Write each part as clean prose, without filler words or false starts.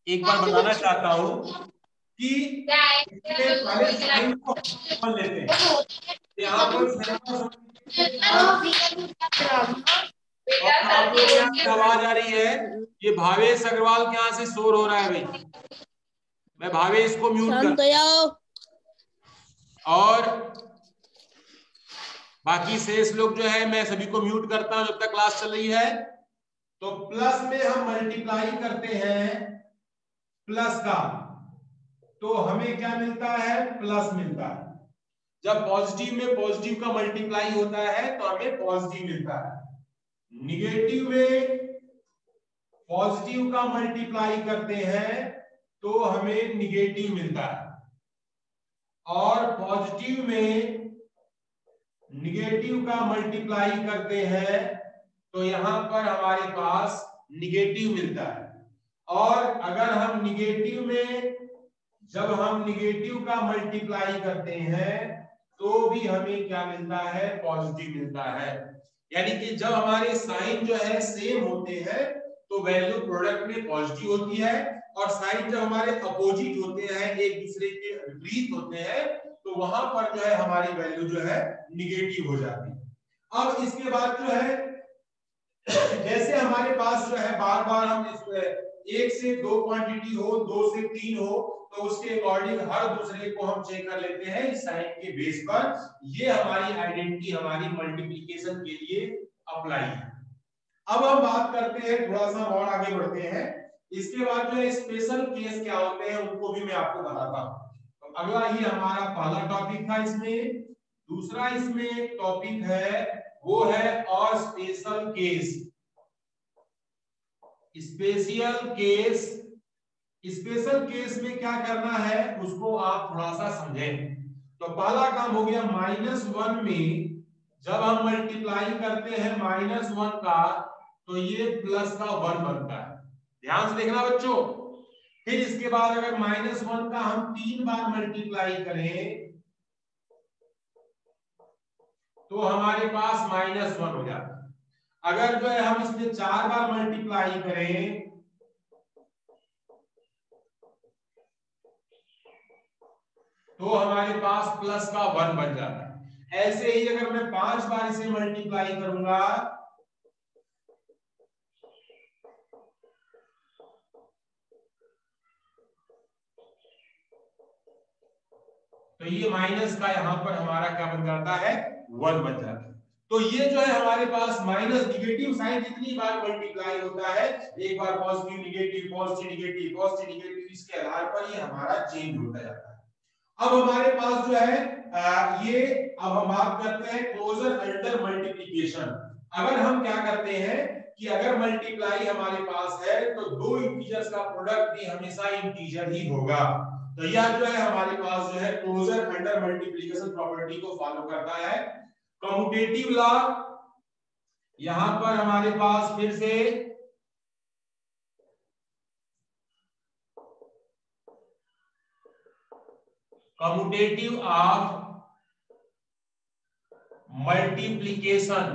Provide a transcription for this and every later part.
एक बार बताना चाहता हूं कि इसमें पहले साइन को कॉमन लेते हैं। यहाँ पर और आप लोग के यहाँ से आवाज आ रही है, ये भावेश अग्रवाल के यहाँ से शोर हो रहा है भाई, मैं भावेश को म्यूट कर, और बाकी शेष लोग जो है मैं सभी को म्यूट करता हूं जब तक क्लास चल रही है। तो प्लस में हम मल्टीप्लाई करते हैं प्लस का, तो हमें क्या मिलता है, प्लस मिलता है। जब पॉजिटिव में पॉजिटिव का मल्टीप्लाई होता है तो हमें पॉजिटिव मिलता है, निगेटिव में पॉजिटिव का मल्टीप्लाई करते हैं तो हमें निगेटिव मिलता है, और पॉजिटिव में निगेटिव का मल्टीप्लाई करते हैं तो यहां पर हमारे पास निगेटिव मिलता है। और अगर हम निगेटिव में, जब हम निगेटिव का मल्टीप्लाई करते हैं तो भी हमें क्या मिलता है, पॉजिटिव मिलता है। यानी कि जब हमारे साइन जो है सेम होते हैं तो वैल्यू प्रोडक्ट में पॉजिटिव होती है, और साइन जब हमारे अपोजिट होते हैं, एक दूसरे के विपरीत होते हैं, तो वहां पर जो है हमारी वैल्यू जो है निगेटिव हो जाती है। अब इसके बाद जो है जैसे हमारे पास जो है बार बार हम एक से दो क्वांटिटी हो, दो से तीन हो, तो उसके अकॉर्डिंग हर दूसरे को हम चेक कर लेते हैं इस साइन के बेस पर। ये हमारी आइडेंटिटी हमारी मल्टीप्लिकेशन के लिए अप्लाई है। अब हम बात करते हैं, थोड़ा सा और आगे बढ़ते हैं। इसके बाद जो है स्पेशल केस क्या होते हैं उनको भी मैं आपको बताता हूं। तो अगला ही हमारा पहला टॉपिक था इसमें। दूसरा इसमें टॉपिक है वो है और special case. Special case, special case में क्या करना है उसको आप थोड़ा सा समझें। तो पहला काम हो गया, -1 में जब हम मल्टीप्लाई करते हैं -1 का तो ये प्लस का 1 बनता है, ध्यान से देखना बच्चों। फिर इसके बाद अगर -1 का हम 3 बार मल्टीप्लाई करें तो हमारे पास -1 हो जाता है। अगर जो है हम इसमें 4 बार मल्टीप्लाई करें तो हमारे पास प्लस का 1 बन जाता है। ऐसे ही अगर मैं 5 बार इसे मल्टीप्लाई करूंगा तो ये माइनस का यहां पर हमारा क्या बन जाता है, 1 बन जाता है। तो ये जो है हमारे पास माइनस निगेटिव साइन जितनी बार मल्टीप्लाई होता है, एक बार positive negative positive negative positive negative, इसके आधार पर ये हमारा चेंज होता जाता है। अब हमारे पास जो है ये, अब हम बात करते हैं क्लोजर अंडर मल्टीप्लिकेशन। अगर हम क्या करते हैं कि अगर मल्टीप्लाई हमारे पास है तो दो इंटीजर्स का प्रोडक्ट भी हमेशा इंटीजर ही होगा। तो यह जो है हमारे पास जो है क्लोजर अंडर मल्टीप्लिकेशन प्रॉपर्टी को फॉलो करता है। कम्यूटेटिव लॉ, यहां पर हमारे पास फिर से commutative of multiplication.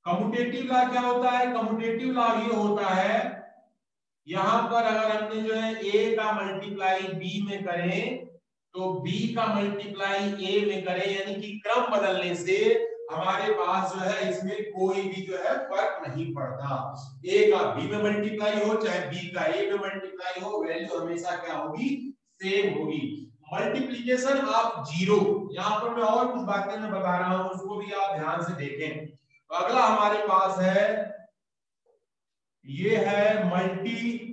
Commutative law क्या होता है, कम्यूटेटिव लॉ ये होता है, यहां पर अगर हमने जो है a का मल्टीप्लाई b में करें तो b का मल्टीप्लाई a में करें, यानी कि क्रम बदलने से हमारे पास जो है इसमें कोई भी जो है फर्क नहीं पड़ता। a का b में मल्टीप्लाई हो चाहे b का a में मल्टीप्लाई हो, वैल्यू हमेशा क्या होगी, सेम होगी। मल्टीप्लिकेशन ऑफ जीरो, यहां पर मैं और कुछ बातें मैं बता रहा हूं उसको भी आप ध्यान से देखें। तो अगला हमारे पास है, ये है मल्टीप्लिकेशन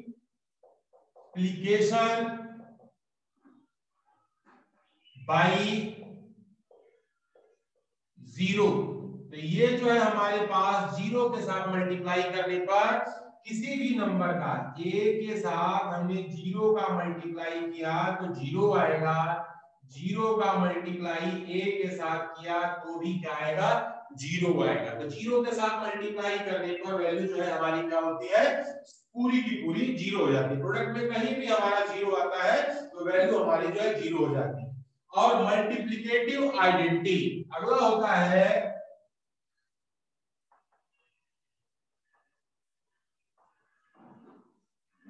बाय जीरो। तो ये जो है हमारे पास जीरो के साथ मल्टीप्लाई करने पर किसी भी नंबर का a के साथ हमने जीरो का मल्टीप्लाई किया तो जीरो आएगा, जीरो का मल्टीप्लाई a के साथ किया तो भी क्या आएगा, जीरो आएगा। तो जीरो के साथ मल्टीप्लाई करने पर वैल्यू जो है हमारी क्या होती है, पूरी की पूरी जीरो हो जाती है। प्रोडक्ट में कहीं भी हमारा जीरो आता है तो वैल्यू हमारी जो है जीरो हो जाती है। और मल्टीप्लिकेटिव आइडेंटिटी, अगला होता है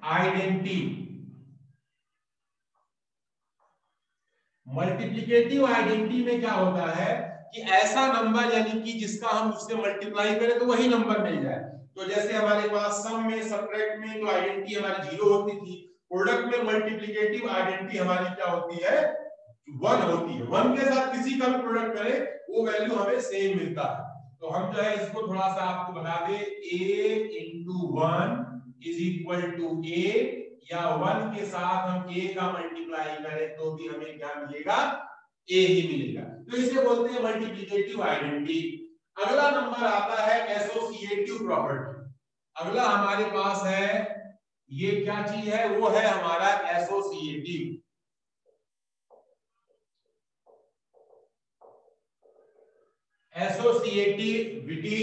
आइडेंटिटी, मल्टीप्लिकेटिव आइडेंटिटी में क्या होता है कि ऐसा नंबर यानी कि जिसका हम उससे मल्टीप्लाई करें तो वही नंबर मिल जाए। तो जैसे हमारे पास सम में सब्ट्रैक्ट में तो आइडेंटिटी हमारी 0 होती थी, प्रोडक्ट में मल्टीप्लिकेटिव आइडेंटिटी हमारी क्या होती है 1 होती है। 1 के साथ किसी का भी प्रोडक्ट करें वो वैल्यू हमें सेम मिलता है। तो हम जो है इसको थोड़ा सा आपको बता दें, a into 1 is equal to a, या 1 के साथ हम a का मल्टीप्लाई करें तो भी हमें क्या मिलेगा a ही मिलेगा। तो इसे बोलते हैं मल्टीप्लिकेटिव आइडेंटिटी। अगला नंबर आता है एसोसिएटिव प्रॉपर्टी। अगला हमारे पास है, ये क्या चीज है, वो है हमारा associative. Associativity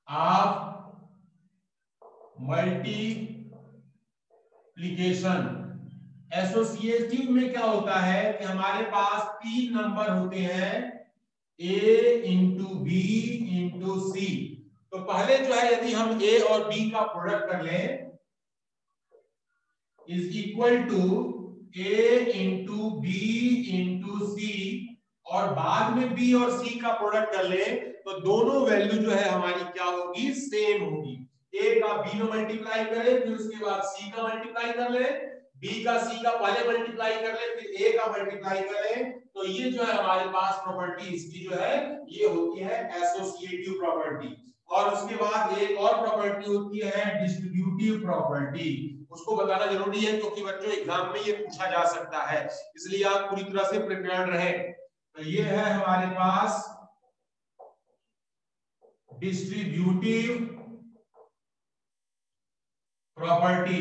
of multiplication. Associative में क्या होता है कि हमारे पास 3 नंबर होते हैं, a into B into C. तो पहले जो है यदि हम a और b का प्रोडक्ट कर लें is equal to a into B into C, और बाद में b और c का प्रोडक्ट कर ले तो दोनों वैल्यू जो है हमारी क्या होगी सेम होगी। a का b में मल्टीप्लाई करें, फिर उसके बाद c का मल्टीप्लाई कर ले, b का c का पहले मल्टीप्लाई कर ले, फिर a का मल्टीप्लाई करें, तो ये जो है हमारे पास प्रॉपर्टी इसकी जो है ये होती है एसोसिएटिव प्रॉपर्टी। और उसके बाद एक और प्रॉपर्टी होती है डिस्ट्रीब्यूटिव प्रॉपर्टी। उसको बताना जरूरी है क्योंकि बच्चों एग्जाम में ये पूछा जा सकता है, इसलिए आप पूरी तरह से प्रिपेयर्ड रहें। तो ये है हमारे पास डिस्ट्रीब्यूटिव प्रॉपर्टी।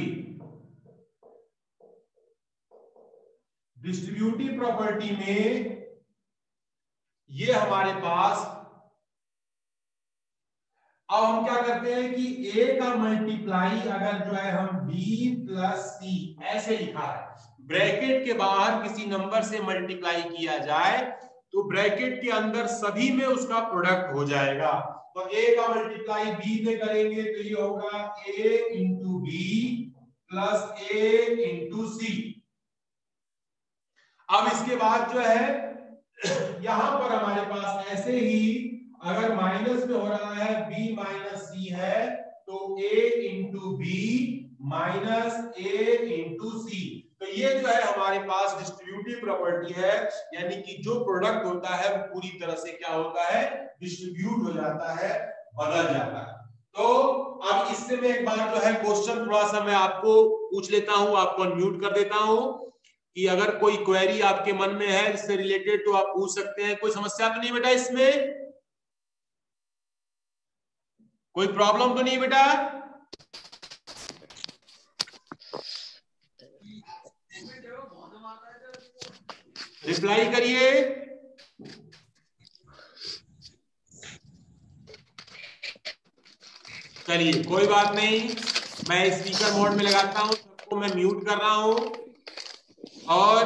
डिस्ट्रीब्यूटिव प्रॉपर्टी में ये हमारे पास, अब हम क्या करते हैं कि a का मल्टीप्लाई अगर जो है हम b प्लस सी ऐसे लिखा है, ब्रैकेट के बाहर किसी नंबर से मल्टीप्लाई किया जाए तो ब्रैकेट के अंदर सभी में उसका प्रोडक्ट हो जाएगा। तो a का मल्टीप्लाई b में करेंगे तो ये होगा a into B plus a into C. अब इसके बाद जो है यहां पर हमारे पास ऐसे ही अगर माइनस में हो रहा है b माइनस सी है तो a into B minus a into C. तो ये जो है हमारे पास डिस्ट्रीब्यूटिव प्रॉपर्टी है, यानी कि जो प्रोडक्ट होता है वो पूरी तरह से क्या होता है डिस्ट्रीब्यूट हो जाता है, बदल जाता है। तो अब इससे मैं एक बार जो है क्वेश्चन थोड़ा सा मैं आपको पूछ लेता हूं, आपको अनम्यूट कर देता हूं कि अगर कोई क्वेरी आपके मन में है इससे रिलेटेड तो आप पूछ सकते हैं। कोई समस्या तो नहीं बेटा इसमें? कोई प्रॉब्लम तो नहीं बेटा? रिप्लाई करिए। चलिए कोई बात नहीं, मैं स्पीकर मोड में लगाता हूं, सबको मैं म्यूट कर रहा हूं और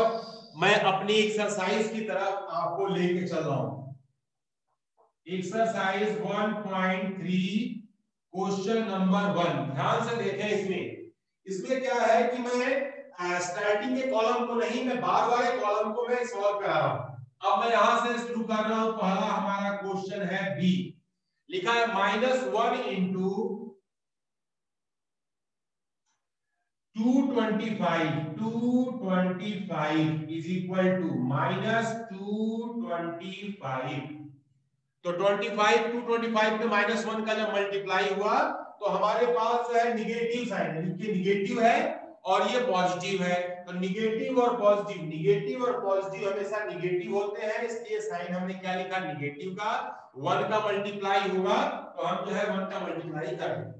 मैं अपनी एक्सरसाइज की तरफ आपको लेके चल रहा हूं। एक्सरसाइज 1.3 क्वेश्चन नंबर 1, ध्यान से देखें। इसमें क्या है कि मैं स्टार्टिंग के कॉलम को नहीं, मैं बाद वाले कॉलम को मैं सॉल्व करा रहा हूं। अब मैं यहां से शुरू कर रहा हूं। पहला हमारा क्वेश्चन है बी, लिखा है -1 इंटू 225 इज इक्वल टू -225। तो 25 225 में -1 का जब मल्टीप्लाई हुआ तो हमारे पास है निगेटिव साइन, ये निगेटिव है और ये पॉजिटिव है। तो निगेटिव और पॉजिटिव हमेशा निगेटिव होते हैं, इसलिए साइन हमने क्या लिखा निगेटिव का। 1 का मल्टीप्लाई होगा तो हम जो है 1 का मल्टीप्लाई कर देंगे।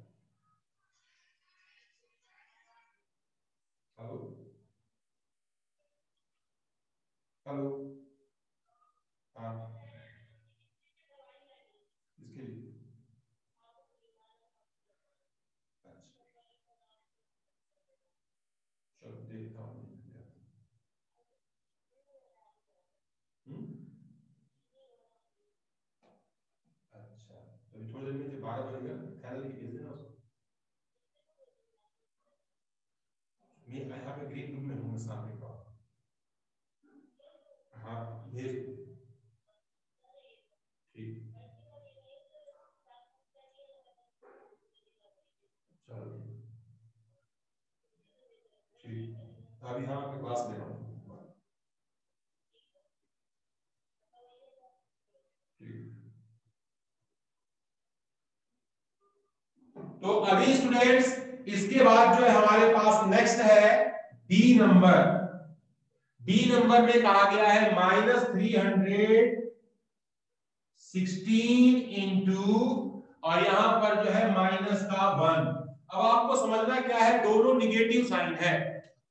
हेलो हेलो, हाँ इसके लिए चलो देखता हूँ। अच्छा तो अभी थोड़ी देर में 12 बजेगा, ख्याल लेके भेज देना उसको। मैं यहाँ पे ग्रीन रूम में हूँ, सामने का। हाँ भेज, ठीक, चलो ठीक, अभी हाँ मैं क्लास ले रहा हूँ। तो अभी स्टूडेंट्स इसके बाद जो है हमारे पास नेक्स्ट है डी नंबर। डी नंबर में कहा गया है -316 इंटू, और यहां पर जो है माइनस का 1। अब आपको समझना क्या है, दोनों निगेटिव साइन है,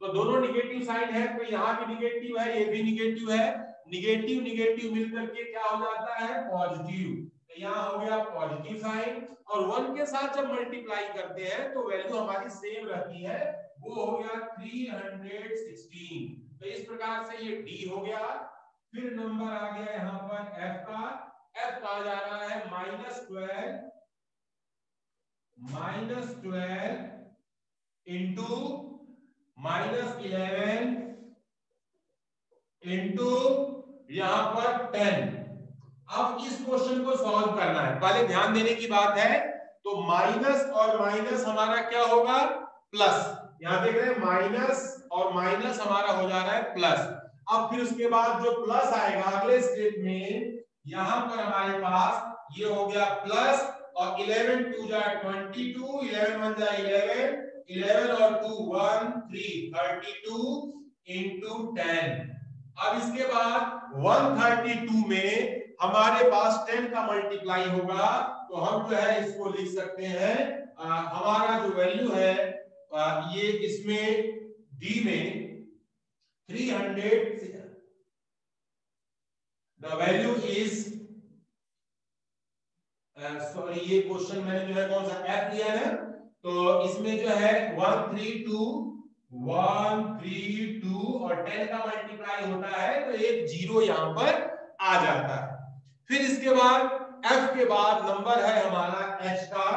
तो दोनों निगेटिव साइन है, तो यहाँ भी निगेटिव है, ये भी निगेटिव है, निगेटिव निगेटिव मिलकर के क्या हो जाता है, पॉजिटिव। तो यहाँ हो गया पॉजिटिव साइन, और 1 के साथ जब मल्टीप्लाई करते हैं तो वैल्यू हमारी सेम रहती है, वो हो गया 316। तो इस प्रकार से ये डी हो गया। फिर नंबर आ गया यहाँ पर एफ का। एफ कहा जा रहा है -12 इंटू -11 इंटू यहां पर 10। अब इस क्वेश्चन को सॉल्व करना है, पहले ध्यान देने की बात है, तो माइनस और माइनस हमारा क्या होगा, प्लस। यहां देख रहे हैं माइनस और माइनस हमारा हो जा रहा है प्लस। अब फिर उसके बाद जो प्लस आएगा अगले स्टेप में, यहां पर हमारे पास ये हो गया प्लस, और 11 2 जा 22, 11 1 जा 11, 11 और 2 1 3, 32 इंटू 10। अब इसके बाद 132 में हमारे पास 10 का मल्टीप्लाई होगा, तो हम जो है इसको लिख सकते हैं, हमारा जो वैल्यू है ये इसमें डी में 300, द वैल्यू इज, सॉरी ये क्वेश्चन मैंने जो है कौन सा एफ लिया है, तो इसमें जो है 132 और 10 का मल्टीप्लाई होता है, तो एक जीरो यहां पर आ जाता है। फिर इसके बाद एफ के बाद नंबर है हमारा एच का,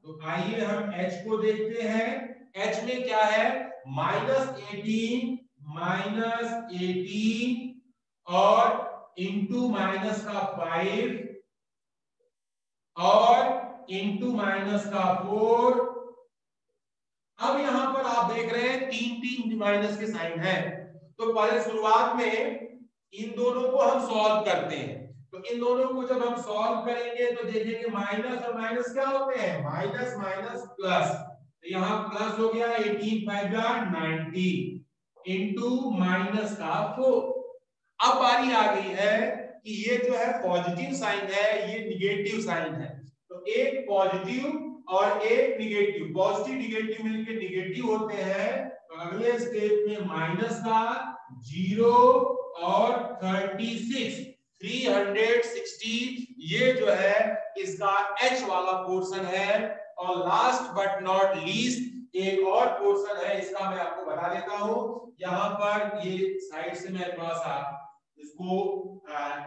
तो आइए हम एच को देखते हैं। एच में क्या है, -18 और इंटू माइनस का 5 और इंटू माइनस का 4। अब यहां पर आप देख रहे हैं 3 माइनस के साइन है, तो पहले शुरुआत में इन दोनों को हम सॉल्व करते हैं। तो इन दोनों को जब हम सॉल्व करेंगे तो देखेंगे माइनस और माइनस क्या होते हैं, माइनस माइनस प्लस। तो यहां प्लस हो गया 18 5 90 इंटू माइनस का 4। अब बारी आ गई है कि ये जो है पॉजिटिव साइन है, ये निगेटिव साइन है, तो एक पॉजिटिव और एक निगेटिव, पॉजिटिव निगेटिव मिलकर निगेटिव होते हैं, तो अगले स्टेप में माइनस का 0 और 360 ये जो है इसका एच वाला पोर्शन है। और लास्ट बट नॉट लीस्ट एक और पोर्शन है, इसका मैं आपको बता देता हूं। यहां पर ये साइड से मैं थोड़ा सा इसको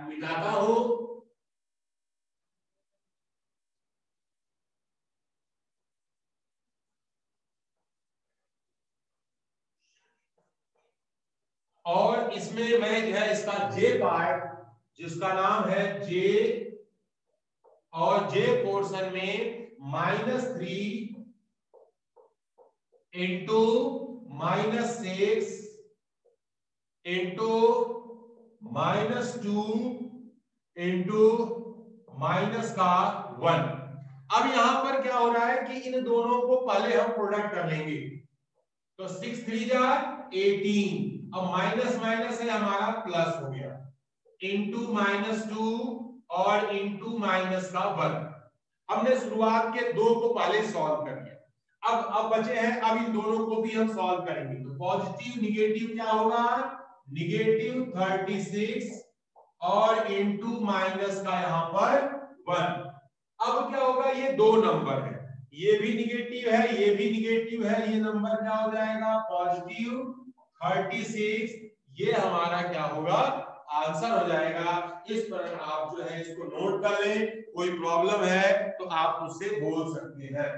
मिटाता हूं। और इसमें मैं जो है इसका जे पार्ट, जिसका नाम है जे, और जे पोर्शन में -3 इंटू -6 इंटू -2 इंटू माइनस का 1। अब यहां पर क्या हो रहा है कि इन दोनों को पहले हम प्रोडक्ट कर लेंगे, तो 6 3 जा 18, अब माइनस माइनस है हमारा प्लस हो गया, इंटू -2 और इंटू माइनस का 1। हमने शुरुआत के दो को पहले सॉल्व कर लिया, अब बचे हैं, अब इन दोनों को भी हम सॉल्व करेंगे। तो पॉजिटिव निगेटिव क्या होगा, -36 और इंटू माइनस का यहां पर 1। अब क्या होगा, ये दो नंबर है, ये भी निगेटिव है, ये भी निगेटिव है, ये नंबर क्या हो जाएगा, +36। ये हमारा क्या होगा, आंसर हो जाएगा। इस पर आप जो है इसको नोट कर लें, कोई प्रॉब्लम है तो आप मुझसे बोल सकते हैं।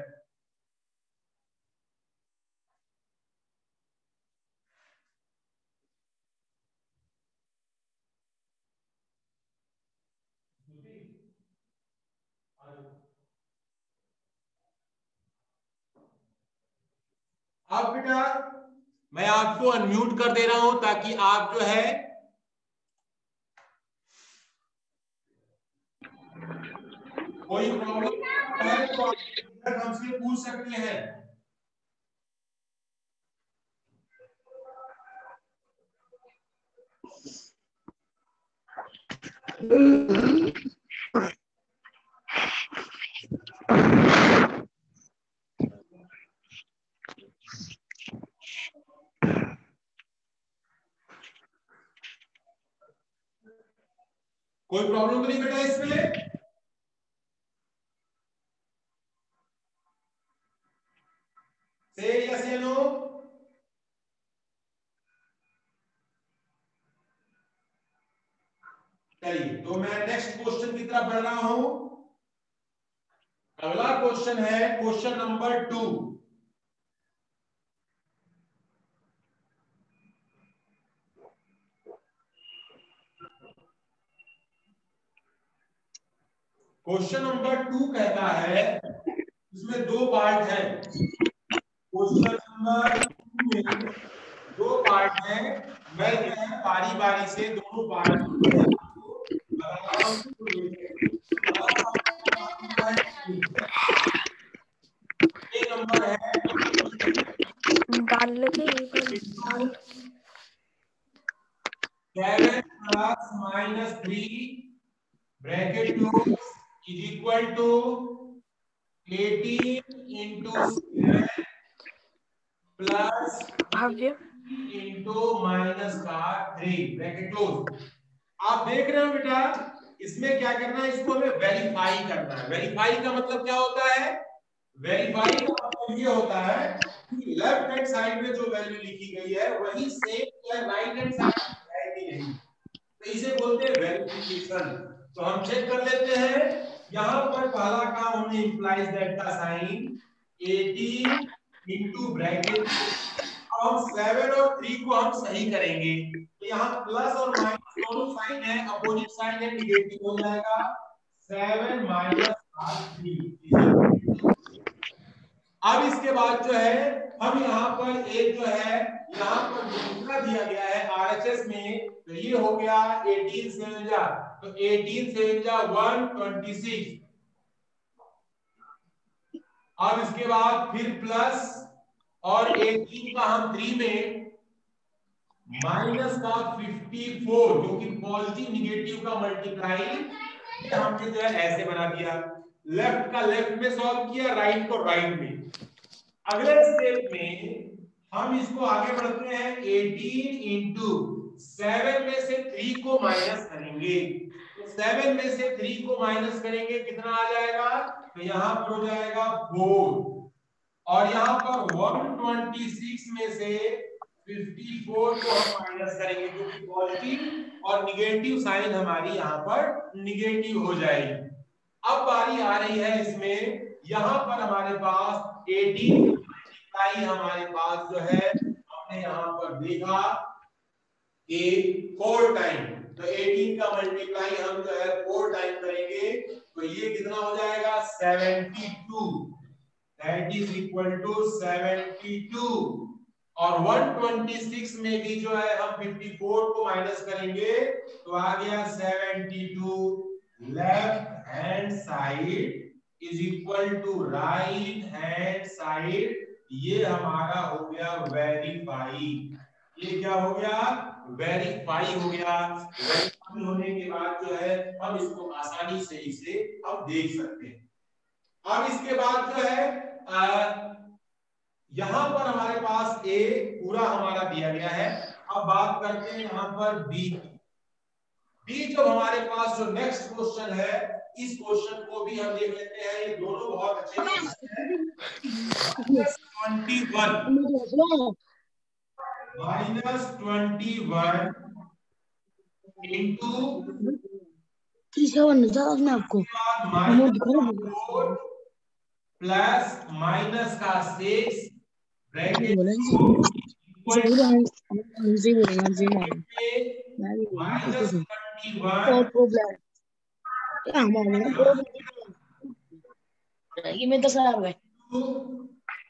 अब बेटा मैं आपको अनम्यूट कर दे रहा हूं ताकि आप जो है कोई प्रॉब्लम है तो आप हमसे पूछ सकते हैं। कोई प्रॉब्लम तो नहीं बेटा इसमें? से यस या नो? चलिए तो मैं नेक्स्ट क्वेश्चन की तरफ बढ़ रहा हूं। अगला क्वेश्चन है क्वेश्चन नंबर 2। क्वेश्चन नंबर 2 कहता है, इसमें दो पार्ट है। क्वेश्चन नंबर 2 में दो पार्ट है। मैं जो है बारी बारी से दोनों पार्ट आपको बता रहा हूं। ये नंबर है डाल लगे 7 plus minus 3 bracket close is equal to 18 into 7 plus भव्य इंटू माइनस का 3 ब्रैकेट क्लोज। आप देख रहे हो बेटा, इसमें क्या करना है, इसको हमें वेरीफाई करना है। वेरीफाई का मतलब क्या होता है? वेरीफाई का मतलब ये होता है कि लेफ्ट हैंड साइड में जो वैल्यू लिखी गई है वही सेम या राइट हैंड साइड है कि नहीं, तो इसे बोलते हैं वेरिफिकेशन। तो हम चेक कर लेते हैं। यहां पर पहला काम हमने इंप्लाइज दैट का साइन 18 इनटू ब्रैकेट, हम 7 और 3 को हम सही करेंगे तो यहाँ प्लस और माइनस दोनों साइन है, अपोजिट साइन है, निगेटिव हो जाएगा। 7 माइनस 3। अब इसके बाद जो है हम यहाँ पर एक जो है यहाँ पर दूसरा दिया गया है आरएचएस में, तो ये हो गया 18 से जा, तो 18 से जा 126। अब इसके बाद फिर प्लस और 18 का हम 3 में माइनस का 54 जो कि पॉजिटिव निगेटिव का मल्टीप्लाई, ये हमने जो है ऐसे बना दिया। लेफ्ट का लेफ्ट में सॉल्व किया, राइट को राइट में। अगले स्टेप में हम इसको आगे बढ़ते हैं। 18 इंटू 7 में से 3 को माइनस करेंगे, तो 7 में से 3 को माइनस करेंगे कितना आ जाएगा, तो यहां पर हो जाएगा 4। और यहां पर 126 में से 54 को हम माइनस करेंगे क्योंकि पॉजिटिव और निगेटिव साइन हमारी यहां पर निगेटिव हो जाएगी। अब बारी आ रही है इसमें, यहां पर हमारे पास 18 का हमारे पास जो है हमने यहां पर देखा कि 4 टाइम, तो 18 का मल्टीप्लाई हम जो है 4 टाइम करेंगे तो ये कितना हो जाएगा 72, दैट इज इक्वल टू 72। और 126 में भी जो है हम 54 को माइनस करेंगे तो आ गया 72। Left hand side is equal to right hand side, ये हमारा हो गया वेरीफाई। ये क्या हो गया, वेरीफाई हो गया। वेरीफाई होने के बाद जो है हम इसको आसानी से इसे हम देख सकते हैं। अब इसके बाद जो है यहां पर हमारे पास ए पूरा हमारा दिया गया है। अब बात करते हैं यहां पर बी। बी जो हमारे पास जो नेक्स्ट क्वेश्चन है, इस क्वेश्चन को भी हम देख लेते हैं। ये दोनों बहुत अच्छे क्वेश्चन हैं। -21 इंटू आपको प्लस माइनस का 6 ब्रैकेट में तो खराब है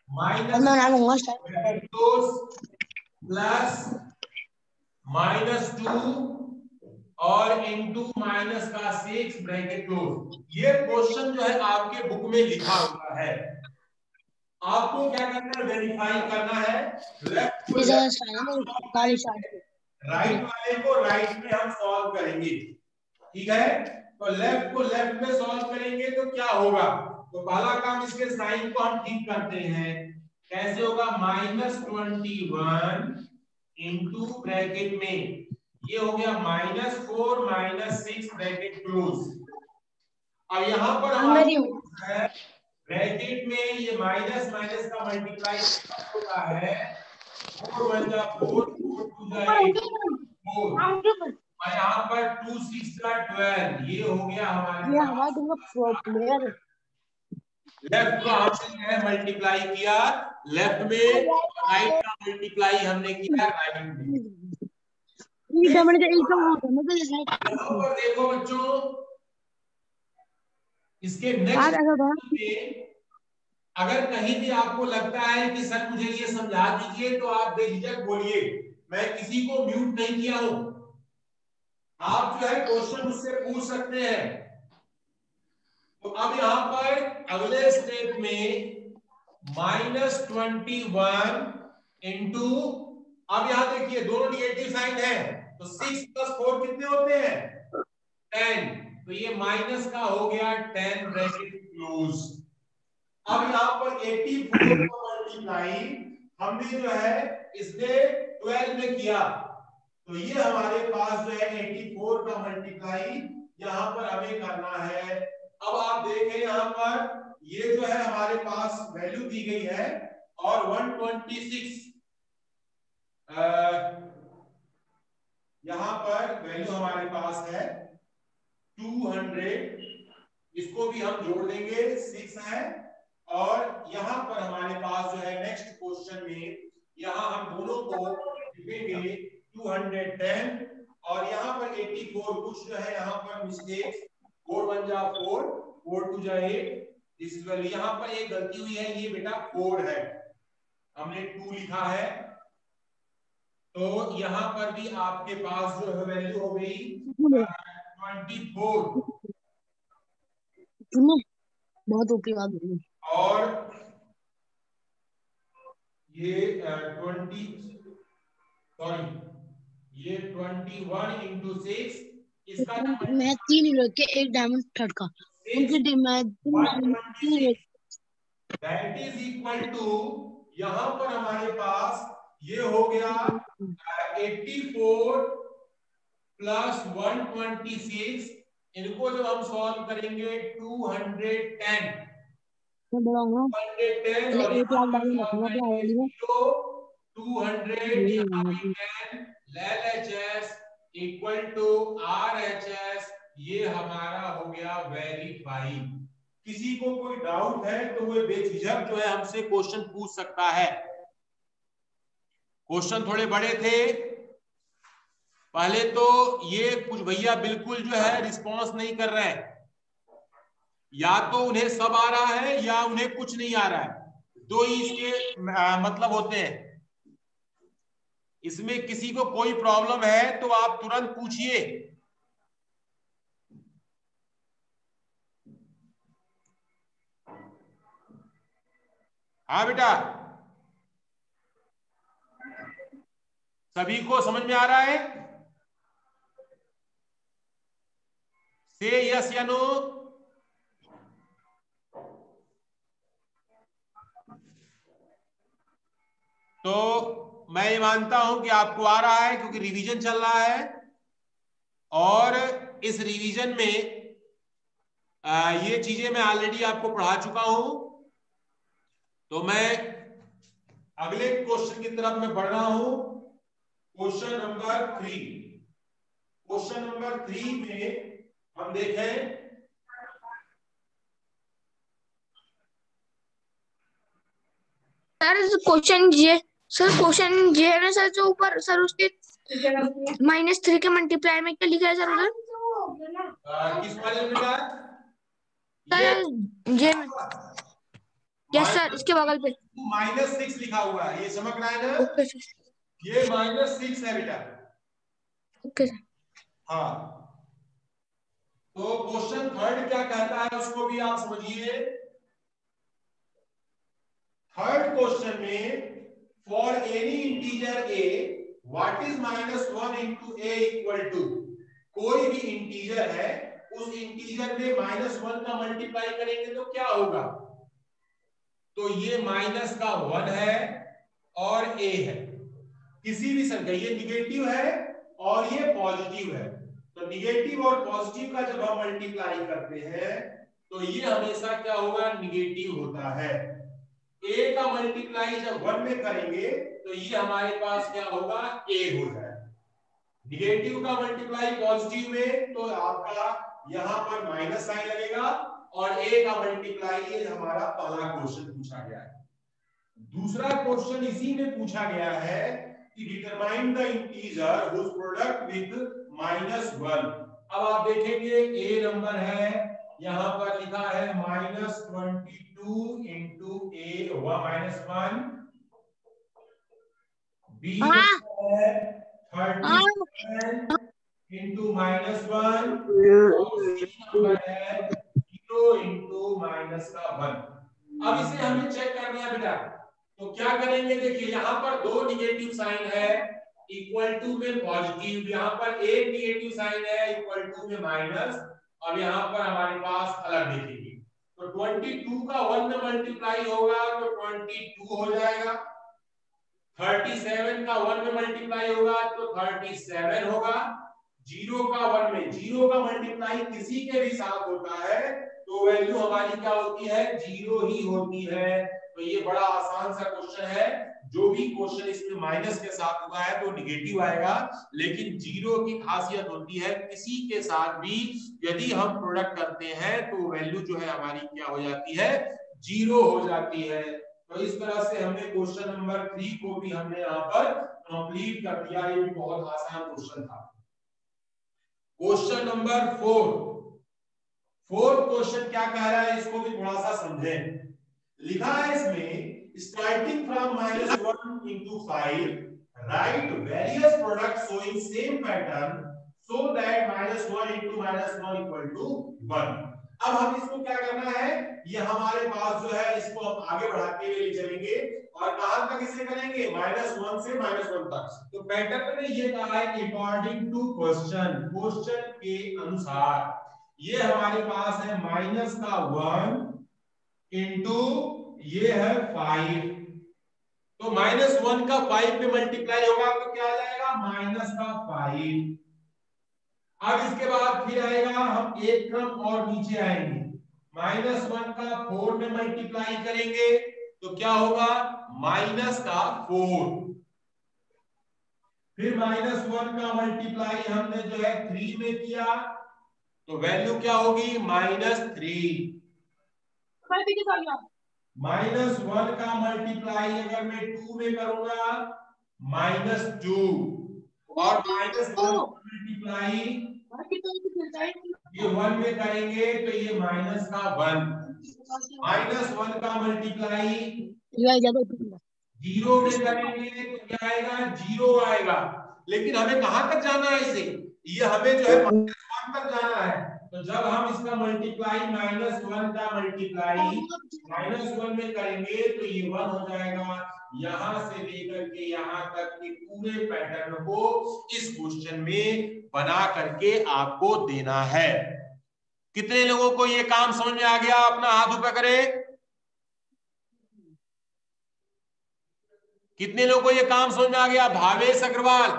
माइनस प्लस -2 और इंटू माइनस का 6 ब्रैकेट क्लोज। ये क्वेश्चन जो है आपके बुक में लिखा हुआ है, आपको क्या करना है, वेरीफाई करना है। लेफ्ट को राइट वाले को राइट में हम सॉल्व करेंगे, ठीक है। तो लेफ्ट को लेफ्ट में सॉल्व करेंगे तो क्या होगा, तो पहला काम इसके साइन को हम ठीक करते हैं। कैसे होगा, -21 इंटू ब्रैकेट में ये हो गया -4 -6 ब्रैकेट क्लोज। अब यहां पर हमारे है ब्रैकेट में ये माइनस माइनस का मल्टीप्लाई होता है, 4 1 जा 4 4 2 जा 8 4 और यहाँ पर 2 6 जा 12। ये हो गया हमारे पास लेफ्ट को हमने मल्टीप्लाई किया लेफ्ट में, राइट का मल्टीप्लाई हमने किया राइट में। देखो बच्चों, इसके नेक्स्ट में अगर कहीं भी आपको लगता है कि सर मुझे ये समझा दीजिए, तो आप बेझिझक बोलिए, मैं किसी को म्यूट नहीं किया हूं। आप जो है क्वेश्चन मुझसे पूछ सकते हैं। तो अब यहां पर अगले स्टेप में -21 इंटू, अब यहां देखिए दोनों निगेटिव साइन है, तो 6 + 4 कितने होते हैं, 10। तो ये माइनस का हो गया 10 ब्रैकेट क्लोज। अब यहाँ पर 84 को मल्टीप्लाई हमने जो है इसने 12 में किया, तो ये हमारे पास जो है 84 का मल्टीप्लाई यहाँ पर हमें करना है। अब आप देखें यहाँ पर ये जो है हमारे पास वैल्यू दी गई है और 126 यहाँ पर वैल्यू हमारे पास है 200, इसको भी हम जोड़ देंगे 6 है। और यहां पर हमारे पास जो है नेक्स्ट क्वेश्चन में यहां हम दोनों को लिखेंगे 210 और यहां पर 84, कुछ जो है यहां पर मिस्टेक्स, 4 1 जा 4 4 2 जा 8, दिस इज वैल्यू। यहां पर एक गलती हुई है, ये बेटा 4 है, हमने 2 लिखा है। तो यहां पर भी आपके पास जो है वैल्यू हो गई 24। बहुत ऊपरी बात बोली। और ये 21 इंटू 6, इसका मैं 3 लेके एक डायमंड थर्ड का उनके दैट इज इक्वल टू, यहां पर हमारे पास ये हो गया 84 प्लस 126, इनको जब हम सॉल्व करेंगे 210 210 और 210 LHS इक्वल टू RHS, ये हमारा हो गया वेरीफाई। किसी को कोई डाउट है तो वो बेझिझक जो है हमसे क्वेश्चन पूछ सकता है। क्वेश्चन थोड़े बड़े थे पहले, तो ये कुछ भैया बिल्कुल जो है रिस्पॉन्स नहीं कर रहे हैं, या तो उन्हें सब आ रहा है या उन्हें कुछ नहीं आ रहा है, दो ही इसके मतलब होते हैं। इसमें किसी को कोई प्रॉब्लम है तो आप तुरंत पूछिए। हाँ बेटा, सभी को समझ में आ रहा है? से यस या नो? तो मैं ये मानता हूं कि आपको आ रहा है, क्योंकि रिवीजन चल रहा है और इस रिवीजन में ये चीजें मैं ऑलरेडी आपको पढ़ा चुका हूं। तो मैं अगले क्वेश्चन की तरफ मैं बढ़ रहा हूं। क्वेश्चन नंबर 3, क्वेश्चन नंबर 3 में हम देखें, क्वेश्चन ये है ना सर, जो ऊपर सर उसके -3 के मल्टीप्लाई में क्या लिखा है सर उधर? किस वाले में बेटा? सर ये यस सर, इसके बगल पे -6 लिखा हुआ है, ये चमक रहा है ना? ओके सर, ये -6 है बेटा। Okay sir. हाँ, तो क्वेश्चन थर्ड क्या कहता है उसको भी आप समझिए। थर्ड क्वेश्चन में for any integer a what is -1 into a equal to, कोई भी इंटीजर है, उस इंटीजर में -1 का मल्टीप्लाई करेंगे तो क्या होगा? तो ये -1 है और a है, किसी भी संख्या, ये निगेटिव है और ये पॉजिटिव है, तो निगेटिव और पॉजिटिव का जब हम मल्टीप्लाई करते हैं तो ये हमेशा क्या होगा? निगेटिव होता है। a का मल्टीप्लाई जब 1 में करेंगे तो ये हमारे पास क्या होगा? a हो जाएगा। निगेटिव का मल्टीप्लाई पॉजिटिव में तो आपका यहां पर माइनस साइन लगेगा, और a का मल्टीप्लाई, ये हमारा पहला क्वेश्चन पूछा गया है। दूसरा क्वेश्चन इसी में पूछा गया है कि determine the integer whose product with -1। अब आप देखेंगे a नंबर है, यहां पर लिखा है -22 इंटू a हुआ -1, b है 37 इंटू -1, और c नंबर है 0 इंटू -1। अब इसे हमें चेक करना है बेटा, तो क्या करेंगे? देखिए यहां पर दो निगेटिव साइन है, इक्वल टू में पॉजिटिव, यहां पर एक निगेटिव साइन है, इक्वल टू में माइनस, अब यहां पर हमारे पास अलग देखेंगे, तो 22 का 1 में मल्टीप्लाई होगा तो 22 हो जाएगा, 37 का 1 में मल्टीप्लाई होगा तो 37 होगा, 0 का 1 में, 0 का मल्टीप्लाई किसी के भी साथ होता है तो वैल्यू हमारी क्या होती है? 0 ही होती है। तो ये बड़ा आसान सा क्वेश्चन है, जो भी क्वेश्चन इसमें माइनस के साथ हुआ है तो निगेटिव आएगा, लेकिन 0 की खासियत होती है किसी के साथ भी यदि हम प्रोडक्ट करते हैं तो वैल्यू जो है हमारी क्या हो जाती है? 0 हो जाती है। तो इस तरह से हमने क्वेश्चन नंबर 3 को भी हमने यहाँ पर कंप्लीट कर दिया, ये भी बहुत आसान क्वेश्चन था। क्वेश्चन नंबर 4 क्वेश्चन क्या कह रहा है इसको भी थोड़ा सा समझें। लिखा है इसमें starting from -1 into 5 write various products showing same pattern so that -1 into -1 equal to 1। अब हम इसको क्या करना है, ये हमारे पास जो है इसको हम आगे बढ़ाते हुए ले चलेंगे और कहां तक इसे करेंगे? -1 से -1 तक। तो पैटर्न ने ये कहा है कि अकॉर्डिंग टू क्वेश्चन के अनुसार ये हमारे पास है -1 इंटू ये है 5, तो -1 का 5 पे मल्टीप्लाई होगा तो क्या आ जाएगा? -5। अब इसके बाद फिर आएगा, हम एक क्रम और नीचे आएंगे, -1 का 4 में मल्टीप्लाई करेंगे तो क्या होगा? -4। फिर -1 का मल्टीप्लाई हमने जो है 3 में किया तो वैल्यू क्या होगी? -3। -1 का मल्टीप्लाई अगर मैं 2 में करूंगा -2, और -1 का मल्टीप्लाई ये 1 में करेंगे तो ये -1, -1 का मल्टीप्लाई 0 में करेंगे तो क्या आएगा? 0 आएगा। लेकिन हमें कहां तक जाना है इसे? ये हमें जो है -1 तक जाना है, तो जब हम इसका मल्टीप्लाई -1 का मल्टीप्लाई -1 में करेंगे तो ये 1 हो जाएगा। यहां से लेकर के यहां तक के पूरे पैटर्न को इस क्वेश्चन में बना करके आपको देना है। कितने लोगों को ये काम समझ में आ गया? अपना हाथ ऊपर करें। कितने लोगों को ये काम समझ में आ गया? भावेश अग्रवाल,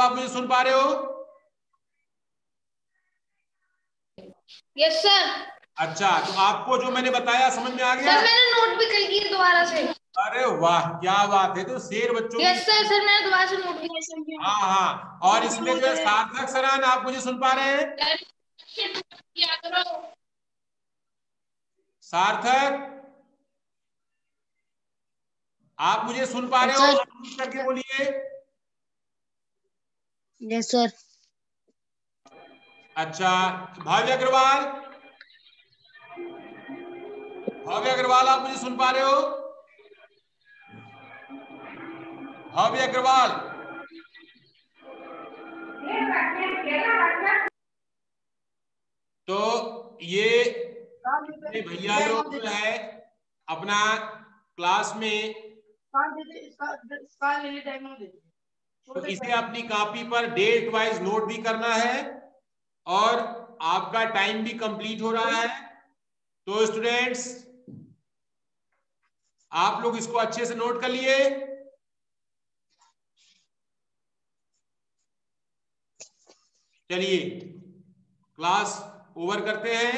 आप मुझे सुन पा रहे हो? Yes sir. अच्छा, तो आपको जो मैंने बताया समझ में आ गया? सर मैंने नोट भी कर लिया दोबारा से। अरे वाह, क्या बात है। तो शेर बच्चों यस सर मैंने दोबारा से नोट किया। हाँ, और इसमें जो है सार्थक सरान, आप मुझे सुन पा रहे हैं? सार्थक, आप मुझे सुन पा रहे हो? करके बोलिए। Yes sir. अच्छा, भाव्य अग्रवाल, भव्य अग्रवाल, आप मुझे सुन पा रहे हो? भव्य अग्रवाल, तो ये भैया लोग जो है अपना क्लास में तो इसे अपनी कॉपी पर डेट वाइज नोट भी करना है और आपका टाइम भी कंप्लीट हो रहा है। तो स्टूडेंट्स आप लोग इसको अच्छे से नोट कर लिए? चलिए क्लास ओवर करते हैं।